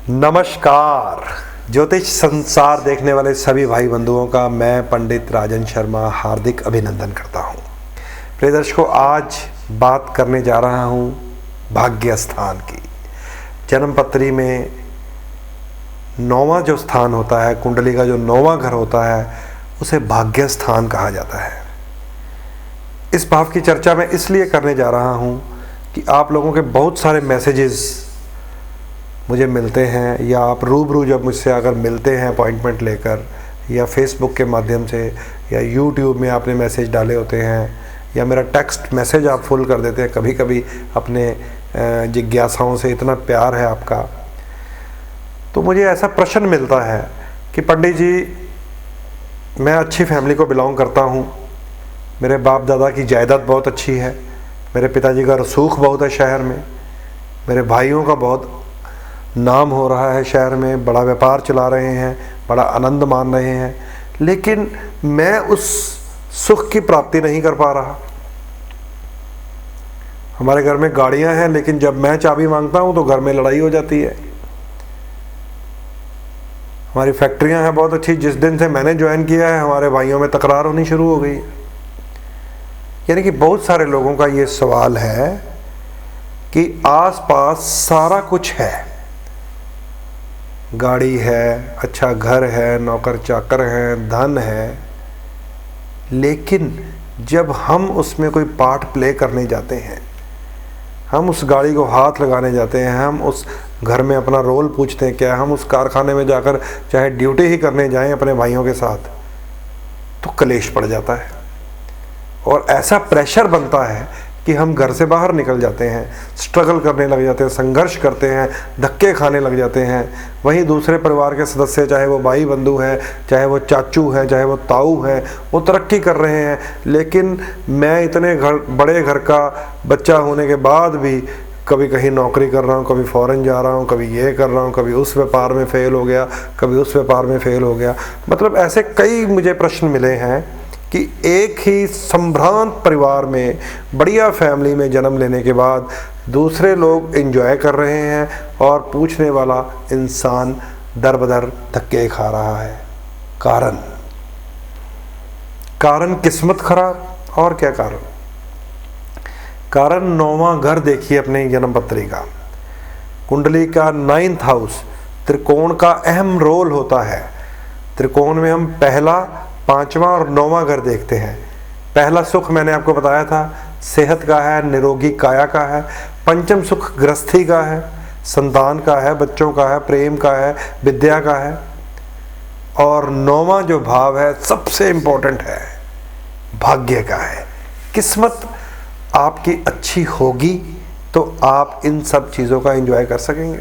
नमस्कार। ज्योतिष संसार देखने वाले सभी भाई बंधुओं का मैं पंडित राजन शर्मा हार्दिक अभिनंदन करता हूँ। प्रिय दर्शकों, आज बात करने जा रहा हूँ भाग्य स्थान की। जन्मपत्री में 9वां जो स्थान होता है, कुंडली का जो 9वां घर होता है, उसे भाग्य स्थान कहा जाता है। इस भाव की चर्चा मैं इसलिए करने जा रहा हूँ कि आप लोगों के बहुत सारे मैसेजेस मुझे मिलते हैं, या आप रूबरू जब मुझसे अगर मिलते हैं अपॉइंटमेंट लेकर, या फेसबुक के माध्यम से, या यूट्यूब में आपने मैसेज डाले होते हैं, या मेरा टेक्स्ट मैसेज आप फुल कर देते हैं कभी कभी अपने जिज्ञासाओं से, इतना प्यार है आपका। तो मुझे ऐसा प्रश्न मिलता है कि पंडित जी, मैं अच्छी फैमिली को बिलोंग करता हूँ, मेरे बाप दादा की जायदाद बहुत अच्छी है, मेरे पिताजी का रसूख बहुत है शहर में, मेरे भाइयों का बहुत नाम हो रहा है शहर में, बड़ा व्यापार चला रहे हैं, बड़ा आनंद मान रहे हैं, लेकिन मैं उस सुख की प्राप्ति नहीं कर पा रहा। हमारे घर में गाड़ियां हैं, लेकिन जब मैं चाबी मांगता हूं तो घर में लड़ाई हो जाती है। हमारी फैक्ट्रियां हैं बहुत अच्छी, जिस दिन से मैंने ज्वाइन किया है हमारे भाइयों में तकरार होनी शुरू हो गई। यानी कि बहुत सारे लोगों का ये सवाल है कि आसपास सारा कुछ है, गाड़ी है, अच्छा घर है, नौकर चाकर हैं, धन है, लेकिन जब हम उसमें कोई पार्ट प्ले करने जाते हैं, हम उस गाड़ी को हाथ लगाने जाते हैं, हम उस घर में अपना रोल पूछते हैं क्या, हम उस कारखाने में जाकर चाहे ड्यूटी ही करने जाएं अपने भाइयों के साथ, तो कलेश पड़ जाता है और ऐसा प्रेशर बनता है कि हम घर से बाहर निकल जाते हैं, स्ट्रगल करने लग जाते हैं, संघर्ष करते हैं, धक्के खाने लग जाते हैं। वहीं दूसरे परिवार के सदस्य, चाहे वो भाई बंधु हैं, चाहे वो चाचू हैं, चाहे वो ताऊ हैं, वो तरक्की कर रहे हैं, लेकिन मैं इतने बड़े घर का बच्चा होने के बाद भी कभी कहीं नौकरी कर रहा हूँ, कभी फॉरेन जा रहा हूँ, कभी ये कर रहा हूँ, कभी उस व्यापार में फेल हो गया, कभी उस व्यापार में फेल हो गया। मतलब ऐसे कई मुझे प्रश्न मिले हैं कि एक ही संभ्रांत परिवार में, बढ़िया फैमिली में जन्म लेने के बाद दूसरे लोग एंजॉय कर रहे हैं और पूछने वाला इंसान दर बदर धक्के खा रहा है। कारण किस्मत खराब, और क्या कारण 9वां घर देखिए अपने जन्मपत्री का। कुंडली का 9th हाउस त्रिकोण का अहम रोल होता है। त्रिकोण में हम पहला, 5वां और 9वां घर देखते हैं। पहला सुख मैंने आपको बताया था सेहत का है, निरोगी काया का है। पंचम सुख गृहस्थी का है, संतान का है, बच्चों का है, प्रेम का है, विद्या का है। और 9वां जो भाव है सबसे इंपॉर्टेंट है, भाग्य का है। किस्मत आपकी अच्छी होगी तो आप इन सब चीज़ों का एंजॉय कर सकेंगे।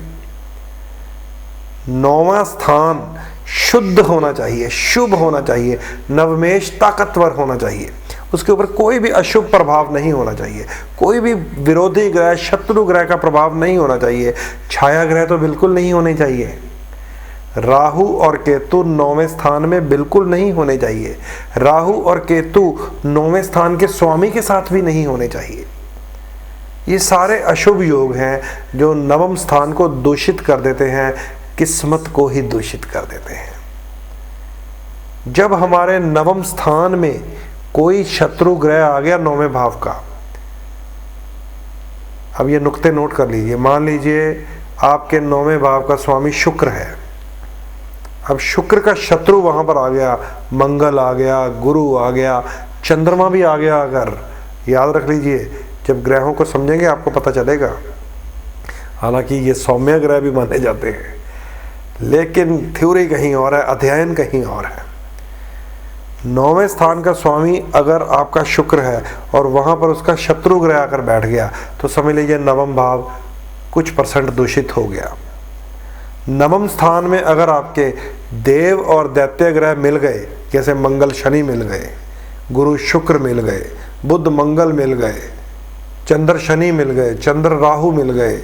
9वां स्थान शुद्ध होना चाहिए, शुभ होना चाहिए, नवमेश ताकतवर होना चाहिए, उसके ऊपर कोई भी अशुभ प्रभाव नहीं होना चाहिए, कोई भी विरोधी ग्रह, शत्रु ग्रह का प्रभाव नहीं होना चाहिए, छाया ग्रह तो बिल्कुल नहीं होने चाहिए। राहु और केतु 9वें स्थान में बिल्कुल नहीं होने चाहिए। राहु और केतु 9वें स्थान के स्वामी के साथ भी नहीं होने चाहिए। ये सारे अशुभ योग हैं जो 9वें स्थान को दूषित कर देते हैं, किस्मत को ही दूषित कर देते हैं। जब हमारे 9वें स्थान में कोई शत्रु ग्रह आ गया 9वें भाव का, अब ये नुक्ते नोट कर लीजिए। मान लीजिए आपके 9वें भाव का स्वामी शुक्र है, अब शुक्र का शत्रु वहां पर आ गया, मंगल आ गया, गुरु आ गया, चंद्रमा भी आ गया। अगर याद रख लीजिए, जब ग्रहों को समझेंगे आपको पता चलेगा। हालांकि ये सौम्य ग्रह भी माने जाते हैं, लेकिन थ्योरी कहीं और है, अध्ययन कहीं और है। 9वें स्थान का स्वामी अगर आपका शुक्र है और वहां पर उसका शत्रु ग्रह आकर बैठ गया, तो समझ लीजिए 9वां भाव कुछ % दूषित हो गया। 9वें स्थान में अगर आपके देव और दैत्य ग्रह मिल गए, जैसे मंगल शनि मिल गए, गुरु शुक्र मिल गए, बुध मंगल मिल गए, चंद्र शनि मिल गए, चंद्र राहु मिल गए,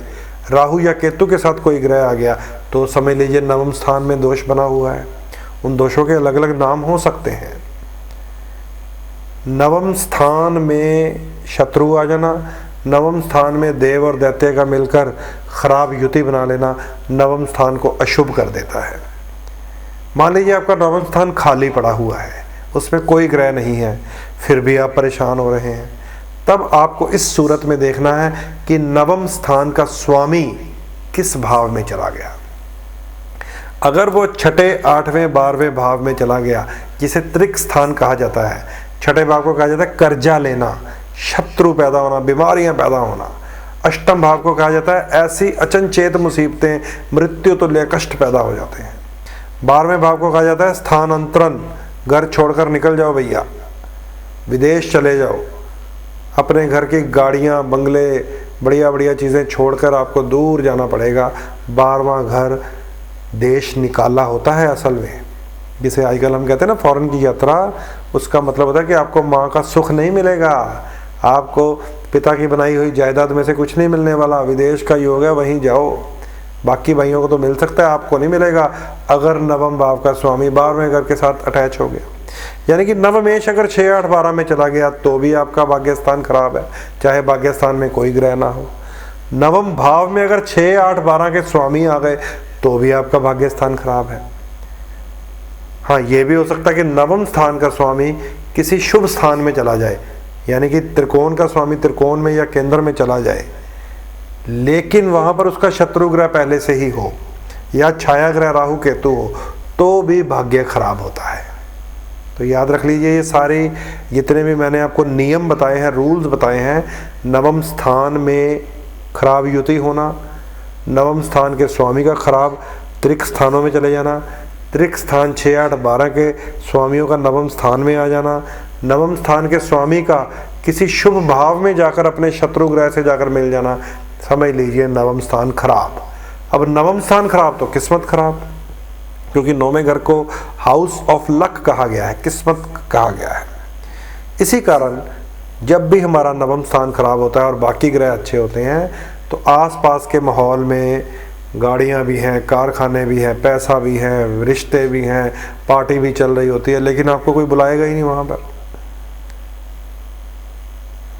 राहु या केतु के साथ कोई ग्रह आ गया, तो समझ लीजिए 9वें स्थान में दोष बना हुआ है। उन दोषों के अलग अलग नाम हो सकते हैं। 9वें स्थान में शत्रु आ जाना, नवम स्थान में देव और दैत्य का मिलकर खराब युति बना लेना नवम स्थान को अशुभ कर देता है। मान लीजिए आपका नवम स्थान खाली पड़ा हुआ है, उसमें कोई ग्रह नहीं है, फिर भी आप परेशान हो रहे हैं, तब आपको इस सूरत में देखना है कि नवम स्थान का स्वामी किस भाव में चला गया। अगर वो छठे, आठवें, 12वें भाव में चला गया, जिसे त्रिक स्थान कहा जाता है। छठे भाव को कहा जाता है कर्जा लेना, शत्रु पैदा होना, बीमारियां पैदा होना। अष्टम भाव को कहा जाता है ऐसी अचनचेत मुसीबतें, मृत्यु तुल्य कष्ट पैदा हो जाते हैं। 12वें भाव को कहा जाता है स्थानांतरण, घर छोड़कर निकल जाओ भैया, विदेश चले जाओ, अपने घर की गाड़ियां, बंगले, बढ़िया बढ़िया चीज़ें छोड़कर आपको दूर जाना पड़ेगा। 12वां घर देश निकाला होता है असल में, जिसे आजकल हम कहते हैं ना फॉरेन की यात्रा। उसका मतलब होता है कि आपको माँ का सुख नहीं मिलेगा, आपको पिता की बनाई हुई जायदाद में से कुछ नहीं मिलने वाला। विदेश का योग है, वहीं जाओ, बाकी भाइयों को तो मिल सकता है, आपको नहीं मिलेगा अगर नवम भाव का स्वामी 12वें घर के साथ अटैच हो गया। यानी कि नवमेश अगर 6, 8, 12 में चला गया तो भी आपका भाग्य स्थान खराब है, चाहे भाग्य स्थान में कोई ग्रह ना हो। नवम भाव में अगर 6, 8, 12 के स्वामी आ गए तो भी आपका भाग्य स्थान खराब है। हाँ, ये भी हो सकता है कि नवम स्थान का स्वामी किसी शुभ स्थान में चला जाए, यानी कि त्रिकोण का स्वामी त्रिकोण में या केंद्र में चला जाए, लेकिन वहां पर उसका शत्रु ग्रह पहले से ही हो या छाया ग्रह राहु केतु हो, तो भी भाग्य खराब होता है। तो याद रख लीजिए, ये सारे जितने भी मैंने आपको नियम बताए हैं, रूल्स बताए हैं, नवम स्थान में खराब युति होना, नवम स्थान के स्वामी का खराब त्रिक स्थानों में चले जाना, त्रिक स्थान 6, 8, 12 के स्वामियों का नवम स्थान में आ जाना, नवम स्थान के स्वामी का किसी शुभ भाव में जाकर अपने शत्रु ग्रह से जाकर मिल जाना, समझ लीजिए नवम स्थान खराब। अब नवम स्थान खराब तो किस्मत खराब, क्योंकि 9वें घर को हाउस ऑफ लक कहा गया है, किस्मत कहा गया है। इसी कारण जब भी हमारा नवम स्थान खराब होता है और बाकी ग्रह अच्छे होते हैं, तो आसपास के माहौल में गाड़ियां भी हैं, कारखाने भी हैं, पैसा भी है, रिश्ते भी हैं, पार्टी भी चल रही होती है, लेकिन आपको कोई बुलाएगा ही नहीं वहाँ पर।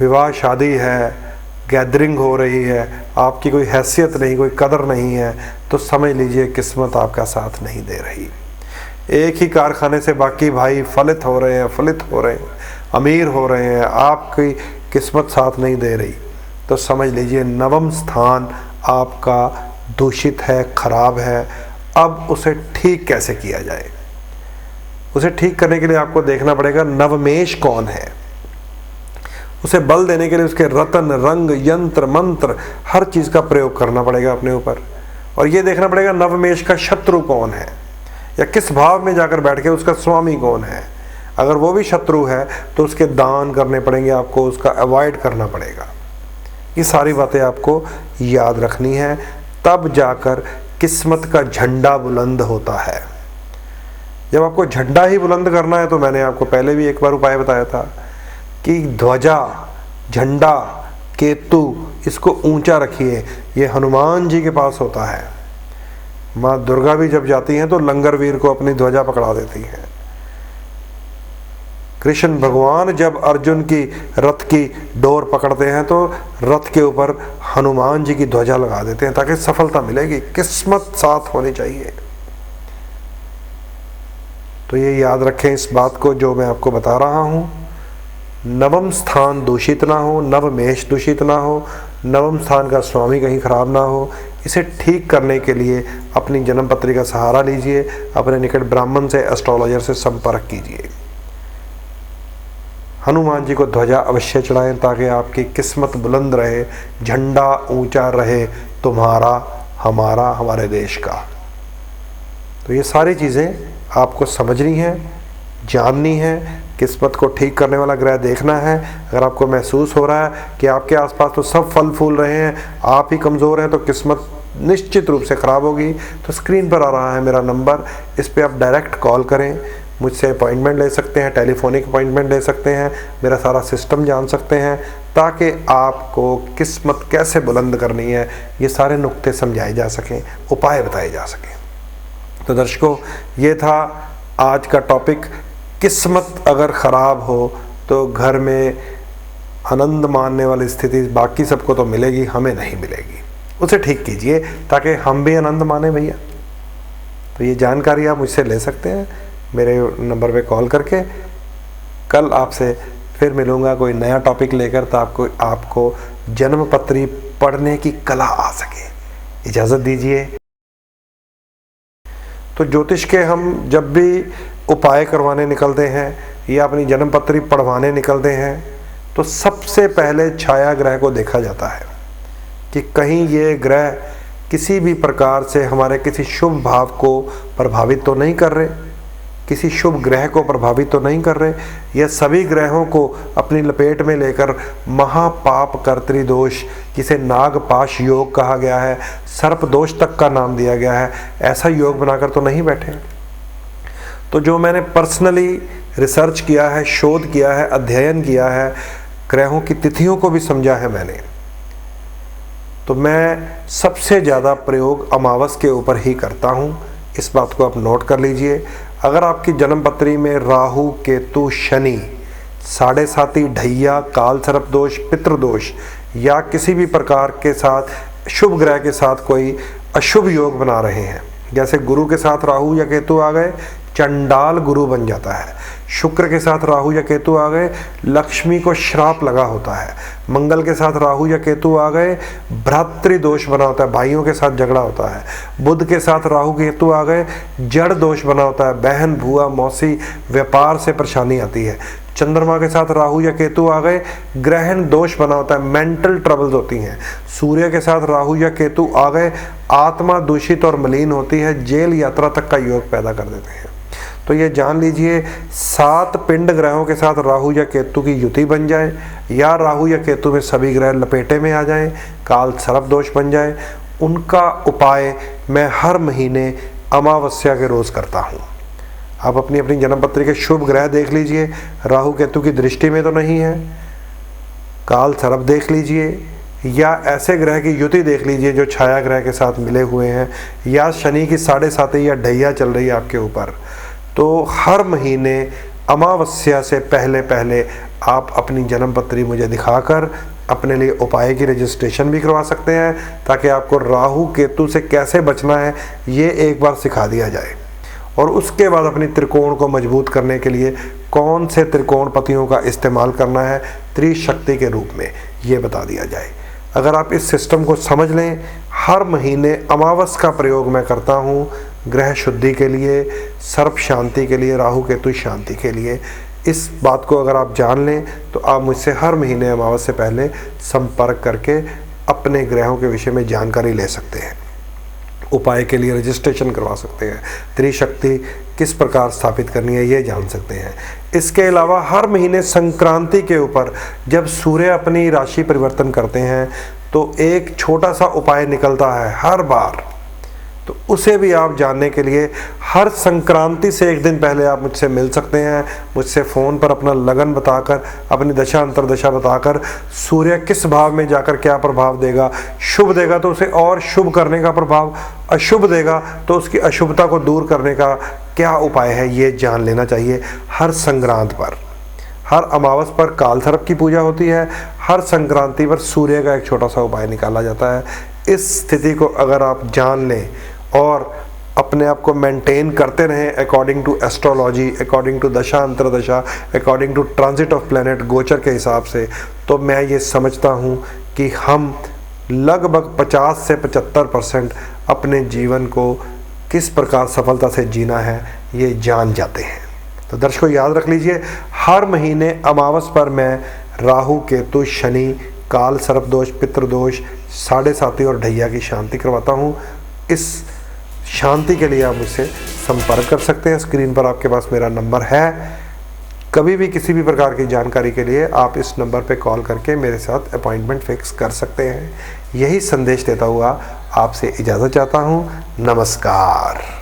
विवाह शादी है, गैदरिंग हो रही है, आपकी कोई हैसियत नहीं, कोई कदर नहीं है, तो समझ लीजिए किस्मत आपका साथ नहीं दे रही। एक ही कारखाने से बाकी भाई फलित हो रहे हैं, अमीर हो रहे हैं, आपकी किस्मत साथ नहीं दे रही, तो समझ लीजिए नवम स्थान आपका दूषित है, खराब है। अब उसे ठीक कैसे किया जाए? उसे ठीक करने के लिए आपको देखना पड़ेगा नवमेश कौन है। उसे बल देने के लिए उसके रतन, रंग, यंत्र, मंत्र, हर चीज का प्रयोग करना पड़ेगा अपने ऊपर। और ये देखना पड़ेगा नवमेश का शत्रु कौन है, या किस भाव में जाकर बैठ के उसका स्वामी कौन है। अगर वो भी शत्रु है तो उसके दान करने पड़ेंगे आपको, उसका अवॉइड करना पड़ेगा। ये सारी बातें आपको याद रखनी है, तब जाकर किस्मत का झंडा बुलंद होता है। जब आपको झंडा ही बुलंद करना है, तो मैंने आपको पहले भी एक बार उपाय बताया था कि ध्वजा, झंडा, केतु, इसको ऊंचा रखिए। ये हनुमान जी के पास होता है। माँ दुर्गा भी जब जाती हैं तो लंगर वीर को अपनी ध्वजा पकड़ा देती हैं। कृष्ण भगवान जब अर्जुन की रथ की डोर पकड़ते हैं तो रथ के ऊपर हनुमान जी की ध्वजा लगा देते हैं, ताकि सफलता मिलेगी। किस्मत साथ होनी चाहिए। तो ये याद रखें इस बात को जो मैं आपको बता रहा हूं। नवम स्थान दूषित ना हो, नवमेश दूषित ना हो, नवम स्थान का स्वामी कहीं खराब ना हो। इसे ठीक करने के लिए अपनी जन्म पत्री का सहारा लीजिए, अपने निकट ब्राह्मण से, एस्ट्रोलॉजर से संपर्क कीजिए। हनुमान जी को ध्वजा अवश्य चढ़ाएं, ताकि आपकी किस्मत बुलंद रहे, झंडा ऊंचा रहे तुम्हारा, हमारा, हमारे देश का। तो ये सारी चीज़ें आपको समझनी है, जाननी है। किस्मत को ठीक करने वाला ग्रह देखना है। अगर आपको महसूस हो रहा है कि आपके आसपास तो सब फल फूल रहे हैं, आप ही कमज़ोर हैं, तो किस्मत निश्चित रूप से ख़राब होगी। तो स्क्रीन पर आ रहा है मेरा नंबर, इस पर आप डायरेक्ट कॉल करें, मुझसे अपॉइंटमेंट ले सकते हैं, टेलीफोनिक अपॉइंटमेंट ले सकते हैं, मेरा सारा सिस्टम जान सकते हैं, ताकि आपको किस्मत कैसे बुलंद करनी है ये सारे नुक्ते समझाए जा सकें, उपाय बताए जा सकें। तो दर्शकों, ये था आज का टॉपिक। किस्मत अगर ख़राब हो तो घर में आनंद मानने वाली स्थिति बाकी सबको तो मिलेगी, हमें नहीं मिलेगी। उसे ठीक कीजिए ताकि हम भी आनंद माने भैया। तो ये जानकारी आप मुझसे ले सकते हैं मेरे नंबर पे कॉल करके। कल आपसे फिर मिलूँगा कोई नया टॉपिक लेकर, तो आपको जन्म पत्री पढ़ने की कला आ सके। इजाज़त दीजिए। तो ज्योतिष के हम जब भी उपाय करवाने निकलते हैं या अपनी जन्म पत्री पढ़वाने निकलते हैं तो सबसे पहले छाया ग्रह को देखा जाता है कि कहीं ये ग्रह किसी भी प्रकार से हमारे किसी शुभ भाव को प्रभावित तो नहीं कर रहे, किसी शुभ ग्रह को प्रभावित तो नहीं कर रहे। यह सभी ग्रहों को अपनी लपेट में लेकर महापाप कर्तृदोष, जिसे नागपाश योग कहा गया है, सर्प दोष तक का नाम दिया गया है, ऐसा योग बनाकर तो नहीं बैठे। तो जो मैंने पर्सनली रिसर्च किया है, शोध किया है, अध्ययन किया है, ग्रहों की तिथियों को भी समझा है मैंने, तो मैं सबसे ज़्यादा प्रयोग अमावस के ऊपर ही करता हूँ। इस बात को आप नोट कर लीजिए। अगर आपकी जन्म पत्री में राहु, केतु, शनि, साढ़े साती, ढैया, काल सर्प दोष, पितृदोष या किसी भी प्रकार के साथ शुभ ग्रह के साथ कोई अशुभ योग बना रहे हैं, जैसे गुरु के साथ राहु या केतु आ गए, चंडाल गुरु बन जाता है। शुक्र के साथ राहु या केतु आ गए, लक्ष्मी को श्राप लगा होता है। मंगल के साथ राहु या केतु आ गए, भ्रातृ दोष बना होता है, भाइयों के साथ झगड़ा होता है। बुध के साथ राहु केतु आ गए, जड़ दोष बना होता है, बहन, बुआ, मौसी, व्यापार से परेशानी आती है। चंद्रमा के साथ राहु या केतु आ गए, ग्रहण दोष बना होता है, मेंटल ट्रबल्स होती हैं। सूर्य के साथ राहु या केतु आ गए, आत्मा दूषित और मलिन होती है, जेल यात्रा तक का योग पैदा कर देते हैं। तो ये जान लीजिए, 7 पिंड ग्रहों के साथ राहु या केतु की युति बन जाए, या राहु या केतु में सभी ग्रह लपेटे में आ जाएं, काल सर्प दोष बन जाए, उनका उपाय मैं हर महीने अमावस्या के रोज़ करता हूँ। आप अपनी अपनी जन्म पत्री के शुभ ग्रह देख लीजिए, राहु केतु की दृष्टि में तो नहीं है, काल सर्प देख लीजिए, या ऐसे ग्रह की युति देख लीजिए जो छाया ग्रह के साथ मिले हुए हैं, या शनि की साढ़े साती या ढैया चल रही है आपके ऊपर। तो हर महीने अमावस्या से पहले पहले आप अपनी जन्म पत्री मुझे दिखाकर अपने लिए उपाय की रजिस्ट्रेशन भी करवा सकते हैं, ताकि आपको राहु केतु से कैसे बचना है ये एक बार सिखा दिया जाए। और उसके बाद अपनी त्रिकोण को मजबूत करने के लिए कौन से त्रिकोण पतियों का इस्तेमाल करना है त्रिशक्ति के रूप में, ये बता दिया जाए। अगर आप इस सिस्टम को समझ लें, हर महीने अमावस का प्रयोग मैं करता हूँ ग्रह शुद्धि के लिए, सर्प शांति के लिए, राहु केतु शांति के लिए। इस बात को अगर आप जान लें तो आप मुझसे हर महीने अमावस से पहले संपर्क करके अपने ग्रहों के विषय में जानकारी ले सकते हैं, उपाय के लिए रजिस्ट्रेशन करवा सकते हैं, त्रिशक्ति किस प्रकार स्थापित करनी है ये जान सकते हैं। इसके अलावा हर महीने संक्रांति के ऊपर जब सूर्य अपनी राशि परिवर्तन करते हैं तो एक छोटा सा उपाय निकलता है हर बार, तो उसे भी आप जानने के लिए हर संक्रांति से एक दिन पहले आप मुझसे मिल सकते हैं। मुझसे फ़ोन पर अपना लगन बताकर, अपनी दशा अंतरदशा बताकर, सूर्य किस भाव में जाकर क्या प्रभाव देगा, शुभ देगा तो उसे और शुभ करने का प्रभाव, अशुभ देगा तो उसकी अशुभता को दूर करने का क्या उपाय है, ये जान लेना चाहिए। हर संक्रांत पर, हर अमावस पर काल सर्प की पूजा होती है, हर संक्रांति पर सूर्य का एक छोटा सा उपाय निकाला जाता है। इस स्थिति को अगर आप जान लें और अपने आप को मेंटेन करते रहें according to astrology, according to dasha antardasha, according to transit of planet, गोचर के हिसाब से, तो मैं ये समझता हूँ कि हम लगभग 50 से 75% अपने जीवन को किस प्रकार सफलता से जीना है ये जान जाते हैं। तो दर्शकों याद रख लीजिए, हर महीने अमावस पर मैं राहु केतु शनि काल सर्प दोष पितृदोष साढ़े साती और ढैया की शांति करवाता हूँ। इस शांति के लिए आप मुझसे संपर्क कर सकते हैं। स्क्रीन पर आपके पास मेरा नंबर है। कभी भी किसी भी प्रकार की जानकारी के लिए आप इस नंबर पे कॉल करके मेरे साथ अपॉइंटमेंट फिक्स कर सकते हैं। यही संदेश देता हुआ आपसे इजाज़त चाहता हूँ। नमस्कार।